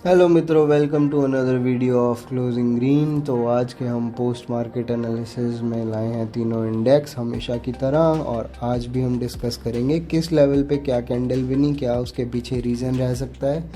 Hello मित्रों, welcome to another video of closing green. तो आज के हम पोस्ट मार्केट एनालिसिस में लाए हैं तीनों इंडेक्स हमेशा की तरह, और आज भी हम डिस्कस करेंगे किस लेवल पे क्या कैंडल बनी, क्या उसके पीछे रीज़न रह सकता है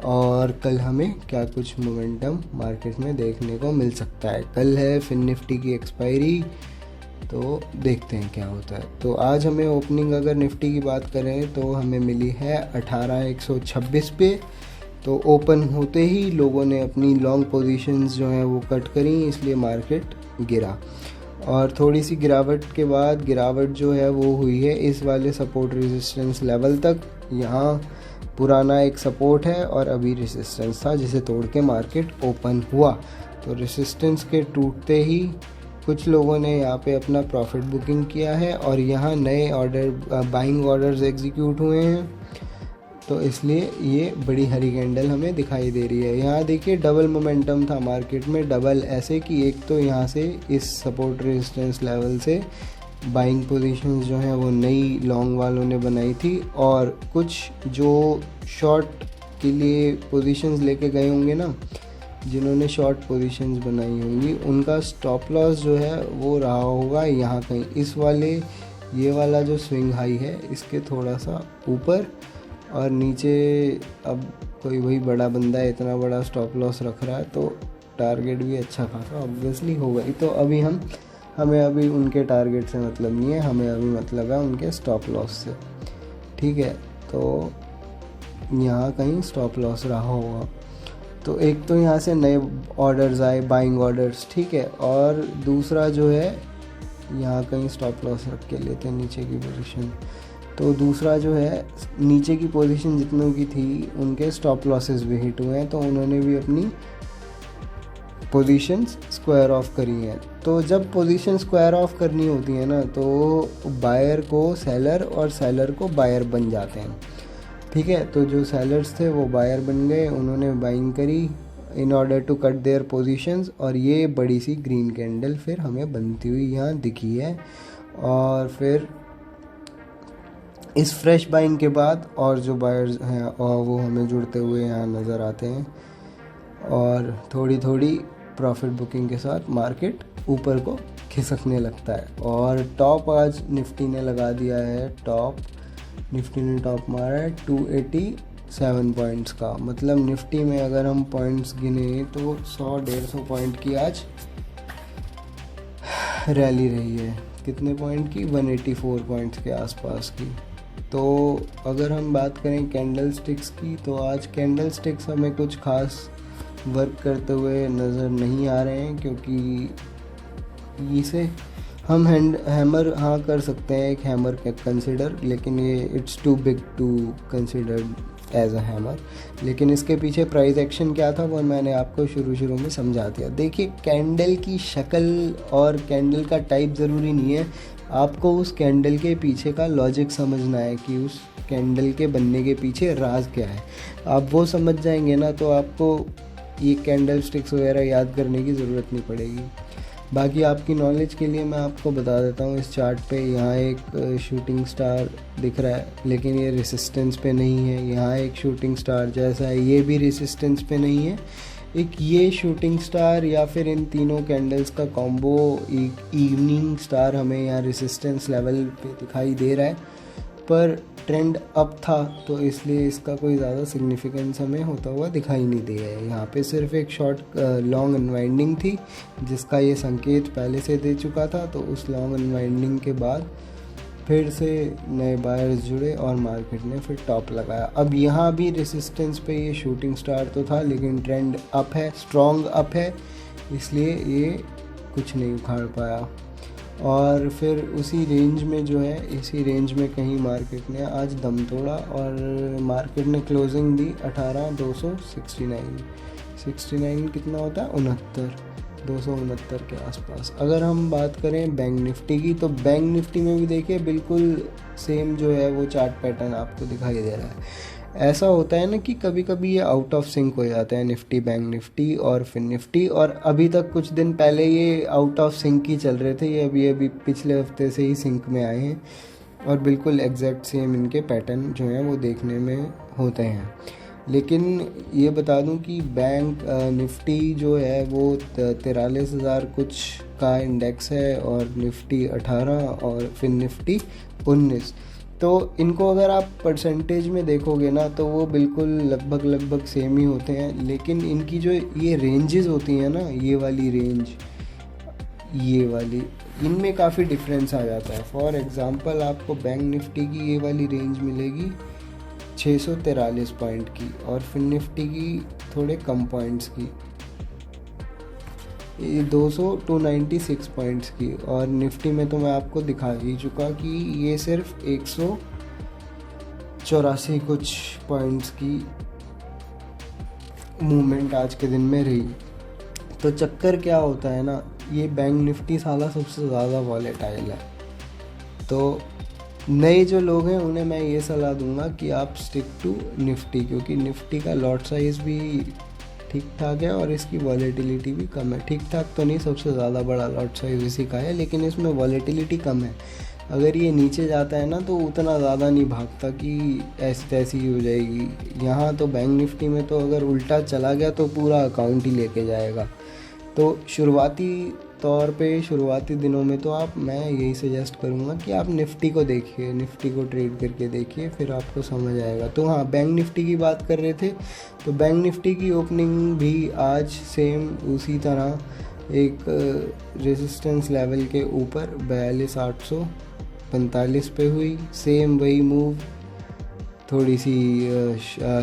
और कल हमें क्या कुछ मोमेंटम मार्केट में देखने को मिल सकता है। कल है फिन निफ्टी की एक्सपायरी, तो देखते हैं क्या होता है। तो आज हमें ओपनिंग अगर निफ्टी की बात करें तो हमें मिली है 18,126 पे। तो ओपन होते ही लोगों ने अपनी लॉन्ग पोजीशंस जो हैं वो कट करी, इसलिए मार्केट गिरा। और थोड़ी सी गिरावट के बाद गिरावट जो है वो हुई है इस वाले सपोर्ट रेजिस्टेंस लेवल तक। यहाँ पुराना एक सपोर्ट है और अभी रेजिस्टेंस था जिसे तोड़ के मार्केट ओपन हुआ। तो रेजिस्टेंस के टूटते ही कुछ लोगों ने यहाँ पे अपना प्रॉफिट बुकिंग किया है और यहाँ नए ऑर्डर बाइंग ऑर्डर्स एग्जीक्यूट हुए हैं, तो इसलिए ये बड़ी हरी कैंडल हमें दिखाई दे रही है। यहाँ देखिए डबल मोमेंटम था मार्केट में, डबल ऐसे कि एक तो यहाँ से इस सपोर्ट रेजिस्टेंस लेवल से बाइंग पोजीशंस जो हैं वो नई लॉन्ग वालों ने बनाई थी, और कुछ जो शॉर्ट के लिए पोजीशंस लेके गए होंगे ना, जिन्होंने शॉर्ट पोजीशंस बनाई होंगी, उनका स्टॉप लॉस जो है वो रहा होगा यहाँ कहीं इस वाले, ये वाला जो स्विंग हाई है इसके थोड़ा सा ऊपर और नीचे। अब कोई वही बड़ा बंदा है, इतना बड़ा स्टॉप लॉस रख रहा है तो टारगेट भी अच्छा खासा ऑब्वियसली होगा ही। तो अभी हमें अभी उनके टारगेट से मतलब नहीं है, हमें अभी मतलब है उनके स्टॉप लॉस से। ठीक है, तो यहाँ कहीं स्टॉप लॉस रहा होगा। तो एक तो यहाँ से नए ऑर्डर्स आए, बाइंग ऑर्डर्स, ठीक है, और दूसरा जो है यहाँ कहीं स्टॉप लॉस रख के लेते हैं नीचे की पोजीशन। तो दूसरा जो है नीचे की पोजीशन जितनों की थी उनके स्टॉप लॉसेस भी हिट हुए हैं, तो उन्होंने भी अपनी पोजीशंस स्क्वायर ऑफ करी हैं। तो जब पोजीशन स्क्वायर ऑफ करनी होती है ना, तो बायर को सेलर और सेलर को बायर बन जाते हैं। ठीक है, तो जो सेलर्स थे वो बायर बन गए, उन्होंने बाइंग करी in order to cut their positions, और ये बड़ी सी ग्रीन कैंडल फिर हमें बनती हुई यहाँ दिखी है। और फिर इस फ्रेश बाइंग के बाद और जो बायर्स हैं और वो हमें जुड़ते हुए यहाँ नज़र आते हैं, और थोड़ी थोड़ी प्रॉफिट बुकिंग के साथ मार्केट ऊपर को खिसकने लगता है। और टॉप आज निफ्टी ने लगा दिया है, निफ्टी ने टॉप मारा है 287 पॉइंट्स का। मतलब निफ्टी में अगर हम पॉइंट्स गिने तो 100-150 पॉइंट की आज रैली रही है। कितने पॉइंट की? 184 पॉइंट्स के आसपास की। तो अगर हम बात करें कैंडल स्टिक्स की, तो आज कैंडल स्टिक्स हमें कुछ खास वर्क करते हुए नज़र नहीं आ रहे हैं, क्योंकि इसे हम हैमर हाँ कर सकते हैं, एक हैमर का कंसिडर, लेकिन ये it's too big to consider as a hammer. लेकिन इसके पीछे प्राइस एक्शन क्या था वो मैंने आपको शुरू में समझा दिया। देखिए, कैंडल की शक्ल और कैंडल का टाइप ज़रूरी नहीं है, आपको उस कैंडल के पीछे का लॉजिक समझना है कि उस कैंडल के बनने के पीछे राज क्या है। आप वो समझ जाएंगे ना, तो आपको ये कैंडल स्टिक्स वगैरह याद करने की ज़रूरत नहीं पड़ेगी। बाकी आपकी नॉलेज के लिए मैं आपको बता देता हूँ, इस चार्ट पे यहाँ एक शूटिंग स्टार दिख रहा है, लेकिन ये रेसिस्टेंस पे नहीं है। यहाँ एक शूटिंग स्टार जैसा है, ये भी रेसिस्टेंस पे नहीं है। एक ये शूटिंग स्टार या फिर इन तीनों कैंडल्स का कॉम्बो एक इवनिंग स्टार हमें यहाँ रेसिस्टेंस लेवल पे दिखाई दे रहा है, पर ट्रेंड अप था तो इसलिए इसका कोई ज़्यादा सिग्निफिकेंस हमें होता हुआ दिखाई नहीं दे रहा है। यहाँ पे सिर्फ एक शॉर्ट लॉन्ग अनवाइंडिंग थी जिसका ये संकेत पहले से दे चुका था, तो उस लॉन्ग अनवाइंडिंग के बाद फिर से नए बायर्स जुड़े और मार्केट ने फिर टॉप लगाया। अब यहाँ भी रेसिस्टेंस पे ये शूटिंग स्टार तो था, लेकिन ट्रेंड अप है, स्ट्रॉन्ग अप है, इसलिए ये कुछ नहीं उखाड़ पाया। और फिर उसी रेंज में जो है, इसी रेंज में कहीं मार्केट ने आज दम तोड़ा और मार्केट ने क्लोजिंग दी 18,269 कितना होता है, 269 के आसपास। अगर हम बात करें बैंक निफ्टी की, तो बैंक निफ्टी में भी देखिए बिल्कुल सेम जो है वो चार्ट पैटर्न आपको दिखाई दे रहा है। ऐसा होता है ना कि कभी कभी ये आउट ऑफ सिंक हो जाता है, निफ्टी, बैंक निफ्टी और फिन निफ्टी, और अभी तक कुछ दिन पहले ये आउट ऑफ सिंक ही चल रहे थे, ये अभी पिछले हफ्ते से ही सिंक में आए हैं, और बिल्कुल एग्जैक्ट सेम इनके पैटर्न जो हैं वो देखने में होते हैं। लेकिन ये बता दूं कि बैंक निफ्टी जो है वो 43,000 कुछ का इंडेक्स है और निफ्टी 18 और फिर निफ्टी 19। तो इनको अगर आप परसेंटेज में देखोगे ना तो वो बिल्कुल लगभग सेम ही होते हैं, लेकिन इनकी जो ये रेंजेस होती हैं ना, ये वाली रेंज, ये वाली, इनमें काफ़ी डिफरेंस आ जाता है। फॉर एग्ज़ाम्पल आपको बैंक निफ्टी की ये वाली रेंज मिलेगी 643 पॉइंट की और फिर निफ्टी की थोड़े कम पॉइंट्स की, 296 पॉइंट्स की, और निफ्टी में तो मैं आपको दिखा ही चुका कि ये सिर्फ 184 कुछ पॉइंट्स की मूवमेंट आज के दिन में रही। तो चक्कर क्या होता है ना, ये बैंक निफ्टी साला सबसे ज़्यादा वॉलेटाइल है। तो नए जो लोग हैं उन्हें मैं ये सलाह दूंगा कि आप स्टिक टू निफ्टी, क्योंकि निफ्टी का लॉट साइज़ भी ठीक ठाक है और इसकी वॉलेटिलिटी भी कम है। ठीक ठाक तो नहीं, सबसे ज़्यादा बड़ा लॉट साइज़ इसी का है, लेकिन इसमें वॉलेटिलिटी कम है। अगर ये नीचे जाता है ना तो उतना ज़्यादा नहीं भागता कि ऐसी तैसी हो जाएगी। यहाँ तो बैंक निफ्टी में तो अगर उल्टा चला गया तो पूरा अकाउंट ही लेके जाएगा। तो शुरुआती तौर पे शुरुआती दिनों में तो मैं यही सजेस्ट करूँगा कि आप निफ्टी को देखिए, निफ्टी को ट्रेड करके देखिए, फिर आपको समझ आएगा। तो हाँ, बैंक निफ्टी की बात कर रहे थे, तो बैंक निफ्टी की ओपनिंग भी आज सेम उसी तरह एक रेजिस्टेंस लेवल के ऊपर 42,845 पे हुई। सेम वही मूव, थोड़ी सी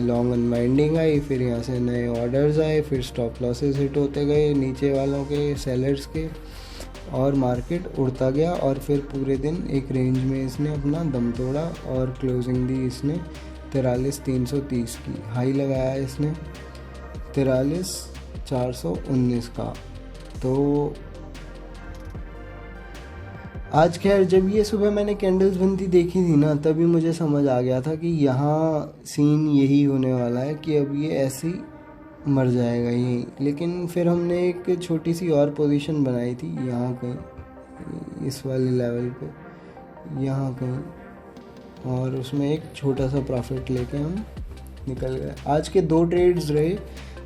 लॉन्ग अनवाइंडिंग आई, फिर यहाँ से नए ऑर्डर्स आए, फिर स्टॉप लॉसेस हिट होते गए नीचे वालों के, सेलर्स के, और मार्केट उड़ता गया। और फिर पूरे दिन एक रेंज में इसने अपना दम तोड़ा और क्लोजिंग दी इसने 43,330 की। हाई लगाया इसने 43,419 का। तो आज खैर जब ये सुबह मैंने कैंडल्स बनती देखी थी ना, तभी मुझे समझ आ गया था कि यहाँ सीन यही होने वाला है कि अब ये ऐसे ही मर जाएगा यहीं। लेकिन फिर हमने एक छोटी सी और पोजीशन बनाई थी यहाँ कहीं, इस वाले लेवल पे, यहाँ कहीं, और उसमें एक छोटा सा प्रॉफिट लेके हम निकल गए। आज के 2 ट्रेड्स रहे,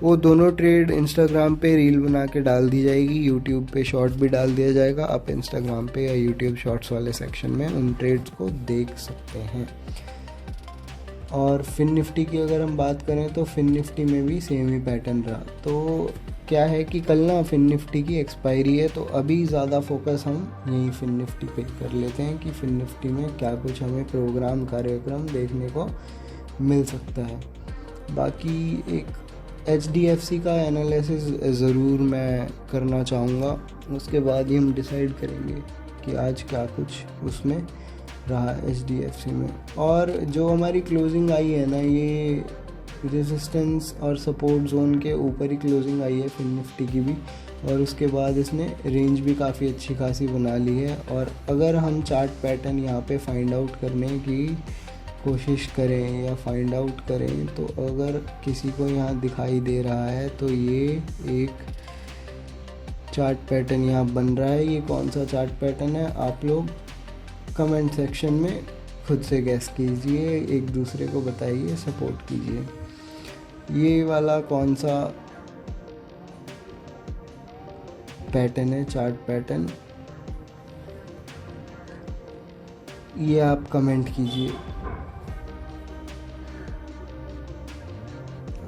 वो दोनों ट्रेड इंस्टाग्राम पे रील बना के डाल दी जाएगी, यूट्यूब पे शॉर्ट भी डाल दिया जाएगा। आप इंस्टाग्राम पे या यूट्यूब शॉर्ट्स वाले सेक्शन में उन ट्रेड्स को देख सकते हैं। और फिन निफ्टी की अगर हम बात करें तो फिन निफ्टी में भी सेम ही पैटर्न रहा। तो क्या है कि कल ना फिन निफ्टी की एक्सपायरी है, तो अभी ज़्यादा फोकस हम यही फिन निफ्टी पे कर लेते हैं कि फिन निफ्टी में क्या कुछ हमें प्रोग्राम कार्यक्रम देखने को मिल सकता है। बाकी एक HDFC का एनालिसिस ज़रूर मैं करना चाहूँगा, उसके बाद ही हम डिसाइड करेंगे कि आज क्या कुछ उसमें रहा HDFC में। और जो हमारी क्लोजिंग आई है ना, ये रेजिस्टेंस और सपोर्ट जोन के ऊपर ही क्लोजिंग आई है फिन निफ्टी की भी, और उसके बाद इसने रेंज भी काफ़ी अच्छी खासी बना ली है। और अगर हम चार्ट पैटर्न यहाँ पे फाइंड आउट करने की कोशिश करें या फाइंड आउट करें, तो अगर किसी को यहाँ दिखाई दे रहा है तो ये एक चार्ट पैटर्न यहाँ बन रहा है। ये कौन सा चार्ट पैटर्न है आप लोग कमेंट सेक्शन में खुद से गैस कीजिए, एक दूसरे को बताइए, सपोर्ट कीजिए। ये वाला कौन सा पैटर्न है, चार्ट पैटर्न, ये आप कमेंट कीजिए।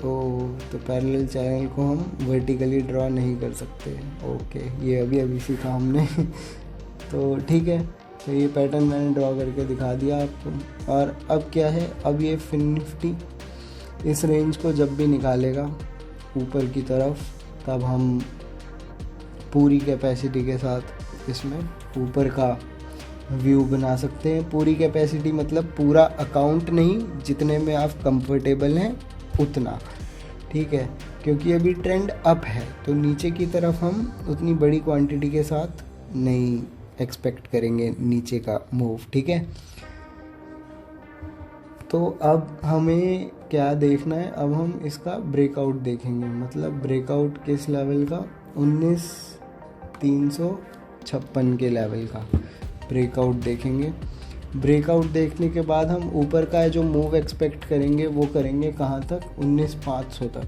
तो पैरेलल चैनल को हम वर्टिकली ड्रॉ नहीं कर सकते। ओके, ये अभी सीखा हमने तो ठीक है, तो ये पैटर्न मैंने ड्रॉ करके दिखा दिया आपको। और अब क्या है, अब ये फिन निफ्टी इस रेंज को जब भी निकालेगा ऊपर की तरफ, तब हम पूरी कैपेसिटी के साथ इसमें ऊपर का व्यू बना सकते हैं। पूरी कैपेसिटी मतलब पूरा अकाउंट नहीं, जितने में आप कंफर्टेबल हैं उतना, ठीक है, क्योंकि अभी ट्रेंड अप है, तो नीचे की तरफ हम उतनी बड़ी क्वांटिटी के साथ नहीं एक्सपेक्ट करेंगे नीचे का मूव, ठीक है। तो अब हमें क्या देखना है, अब हम इसका ब्रेकआउट देखेंगे, मतलब ब्रेकआउट किस लेवल का, 19,356 के लेवल का ब्रेकआउट देखेंगे। ब्रेकआउट देखने के बाद हम ऊपर का जो मूव एक्सपेक्ट करेंगे वो करेंगे कहाँ तक, 19,500 तक।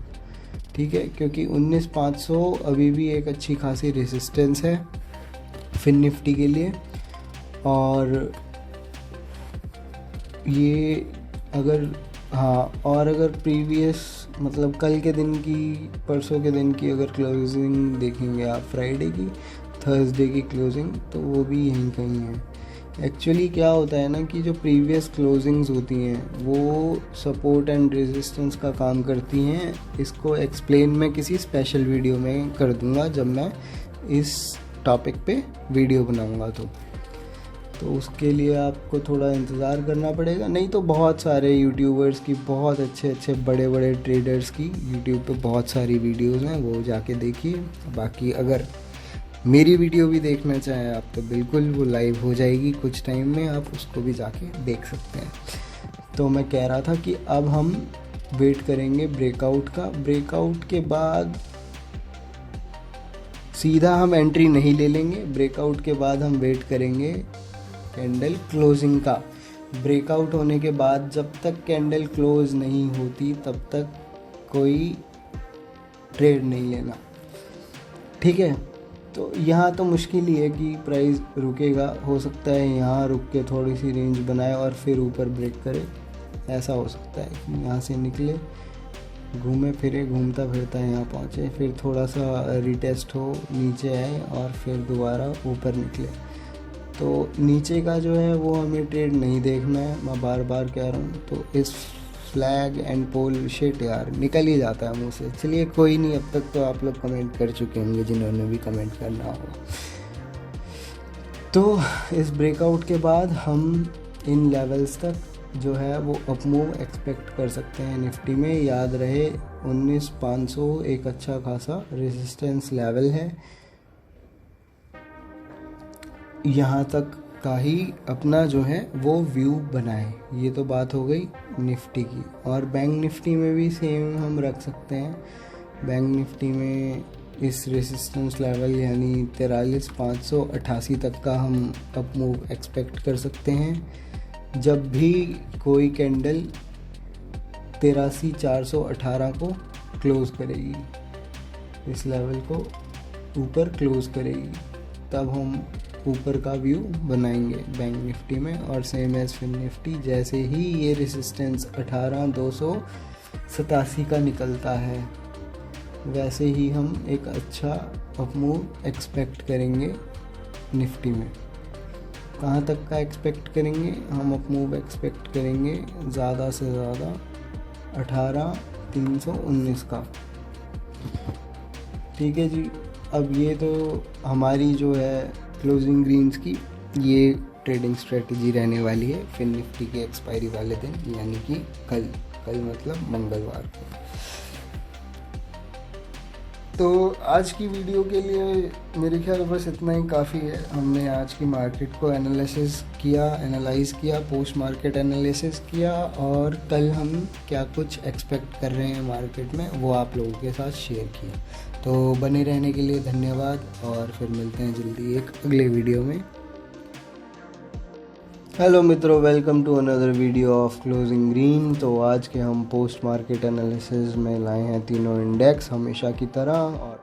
ठीक है, क्योंकि 19,500 अभी भी एक अच्छी खासी रेजिस्टेंस है फिन निफ्टी के लिए। और ये अगर और अगर प्रीवियस मतलब कल के दिन की, परसों के दिन की अगर क्लोजिंग देखेंगे आप, फ्राइडे की, थर्सडे की क्लोजिंग, तो वो भी यहीं कहीं है। एक्चुअली क्या होता है ना कि जो प्रीवियस क्लोजिंग्स होती हैं वो सपोर्ट एंड रेजिस्टेंस का काम करती हैं। इसको एक्सप्लेन मैं किसी स्पेशल वीडियो में कर दूंगा जब मैं इस टॉपिक पे वीडियो बनाऊंगा, तो उसके लिए आपको थोड़ा इंतज़ार करना पड़ेगा। नहीं तो बहुत सारे यूट्यूबर्स की, बहुत अच्छे बड़े बड़े ट्रेडर्स की यूट्यूब पे बहुत सारी वीडियोस हैं, वो जाके देखिए। बाकी अगर मेरी वीडियो भी देखना चाहें आप तो बिल्कुल वो लाइव हो जाएगी कुछ टाइम में, आप उसको भी जाके देख सकते हैं। तो मैं कह रहा था कि अब हम वेट करेंगे ब्रेकआउट का। ब्रेकआउट के बाद सीधा हम एंट्री नहीं ले लेंगे, ब्रेकआउट के बाद हम वेट करेंगे कैंडल क्लोजिंग का। ब्रेकआउट होने के बाद जब तक कैंडल क्लोज नहीं होती तब तक कोई ट्रेड नहीं लेना। ठीक है, तो यहाँ तो मुश्किल ही है कि प्राइस रुकेगा, हो सकता है यहाँ रुक के थोड़ी सी रेंज बनाए और फिर ऊपर ब्रेक करे। ऐसा हो सकता है कि यहाँ से निकले, घूमे फिरे, घूमता फिरता यहाँ पहुँचे, फिर थोड़ा सा रिटेस्ट हो, नीचे आए और फिर दोबारा ऊपर निकले। तो नीचे का जो है वो हमें ट्रेड नहीं देखना है, मैं बार बार कह रहा हूँ। तो इस फ्लैग एंड पोल शिट यार निकल ही जाता है मुँह से। चलिए कोई नहीं, अब तक तो आप लोग कमेंट कर चुके होंगे जिन्होंने भी कमेंट करना होगा। तो इस ब्रेकआउट के बाद हम इन लेवल्स तक जो है वो अप मूव एक्सपेक्ट कर सकते हैं निफ्टी में। याद रहे 19,500 एक अच्छा खासा रेजिस्टेंस लेवल है, यहाँ तक का ही अपना जो है वो व्यू बनाए। ये तो बात हो गई निफ्टी की। और बैंक निफ्टी में भी सेम हम रख सकते हैं। बैंक निफ्टी में इस रेजिस्टेंस लेवल यानी 43,588 तक का हम अप मूव एक्सपेक्ट कर सकते हैं। जब भी कोई कैंडल 83,418 को क्लोज़ करेगी, इस लेवल को ऊपर क्लोज़ करेगी, तब हम ऊपर का व्यू बनाएंगे बैंक निफ्टी में। और सेम एज फिन निफ्टी, जैसे ही ये रेजिस्टेंस 18,287 का निकलता है वैसे ही हम एक अच्छा अप मूव एक्सपेक्ट करेंगे निफ्टी में। कहाँ तक का एक्सपेक्ट करेंगे हम अप मूव? एक्सपेक्ट करेंगे ज़्यादा से ज़्यादा 18,319 का। ठीक है जी। अब ये तो हमारी जो है क्लोजिंग ग्रीन्स की ये ट्रेडिंग स्ट्रेटजी रहने वाली है फिन निफ्टी के एक्सपायरी वाले दिन, यानी कि कल मतलब मंगलवार को। तो आज की वीडियो के लिए मेरे ख्याल बस इतना ही काफ़ी है। हमने आज की मार्केट को एनालाइज़ किया, पोस्ट मार्केट एनालिसिस किया, और कल हम क्या कुछ एक्सपेक्ट कर रहे हैं मार्केट में वो आप लोगों के साथ शेयर किया। तो बने रहने के लिए धन्यवाद, और फिर मिलते हैं जल्दी एक अगले वीडियो में। हेलो मित्रों, welcome to another video of closing green. तो आज के हम पोस्ट मार्केट एनालिसिस में लाए हैं तीनों इंडेक्स हमेशा की तरह, और